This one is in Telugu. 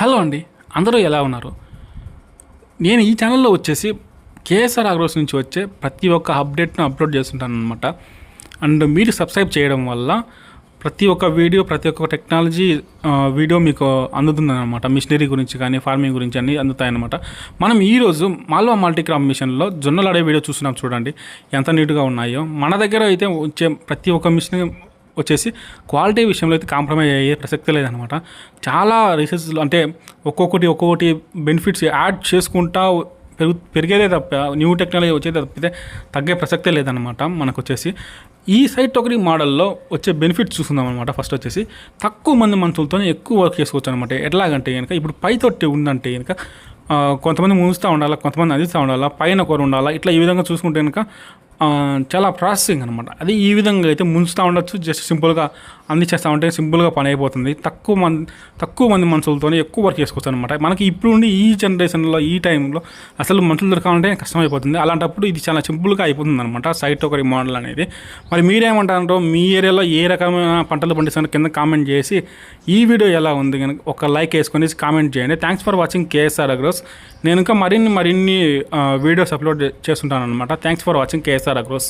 హలో అండి, అందరూ ఎలా ఉన్నారు? నేను ఈ ఛానల్లో వచ్చేసి కేఎస్ఆర్ అగ్రోస్ నుంచి వచ్చే ప్రతి ఒక్క అప్డేట్ను అప్లోడ్ చేస్తుంటాను అనమాట. అండ్ మీరు సబ్స్క్రైబ్ చేయడం వల్ల ప్రతి ఒక్క వీడియో, ప్రతి ఒక్క టెక్నాలజీ వీడియో మీకు అందుతుందన్నమాట. మిషనరీ గురించి కానీ ఫార్మింగ్ గురించి అన్నీ అందుతాయన్నమాట. మనం ఈరోజు మాల్వా మల్టీక్రాప్ మిషన్లో జొన్నలు ఆడే వీడియో చూస్తున్నాం. చూడండి ఎంత నీట్గా ఉన్నాయో. మన దగ్గర అయితే వచ్చే ప్రతి ఒక్క మిషన్ వచ్చేసి క్వాలిటీ విషయంలో అయితే కాంప్రమైజ్ అయ్యే ప్రసక్తి లేదనమాట. చాలా రీసెర్చ్లు అంటే ఒక్కొక్కటి బెనిఫిట్స్ యాడ్ చేసుకుంటా పెరిగేదే తప్ప న్యూ టెక్నాలజీ వచ్చేది తప్పితే తగ్గే ప్రసక్తే లేదనమాట. మనకు వచ్చేసి ఈ సైట్ ఒకటి మోడల్లో వచ్చే బెనిఫిట్స్ చూస్తున్నాం అనమాట. ఫస్ట్ వచ్చేసి తక్కువ మంది మనుషులతోనే ఎక్కువ వర్క్ చేసుకోవచ్చు అనమాట. ఎట్లాగంటే కనుక ఇప్పుడు పై తొట్టి ఉందంటే కనుక కొంతమంది ముంచుతూ ఉండాలా, కొంతమంది అందిస్తూ ఉండాలా, పైన కూర ఉండాలా. ఇట్లా ఈ విధంగా చూసుకుంటే కనుక చాలా ప్రాసెసింగ్ అనమాట. అది ఈ విధంగా అయితే ముంచుతూ ఉండొచ్చు, జస్ట్ సింపుల్గా అందించేస్తూ ఉంటే సింపుల్గా పని అయిపోతుంది. తక్కువ మంది మనుషులతోనే ఎక్కువ వర్క్ చేసుకోవచ్చు అనమాట. మనకి ఇప్పుడు ఉండి ఈ జనరేషన్లో ఈ టైంలో అసలు మనుషులు దొరకాలంటే కష్టమైపోతుంది. అలాంటప్పుడు ఇది చాలా సింపుల్గా అయిపోతుంది అనమాట సైట్ ఒకరి మోడల్ అనేది. మరి మీరేమంటారో, మీ ఏరియాలో ఏ రకమైన పంటలు పండిస్తారో కింద కామెంట్ చేసి ఈ వీడియో ఎలా ఉంది కనుక ఒక లైక్ వేసుకొని కామెంట్ చేయండి. Thanks for watching KSR agros. నేను ఇంకా మరిన్ని వీడియోస్ అప్లోడ్ చేస్తుంటాను అనమాట. Thanks for watching KSR agros.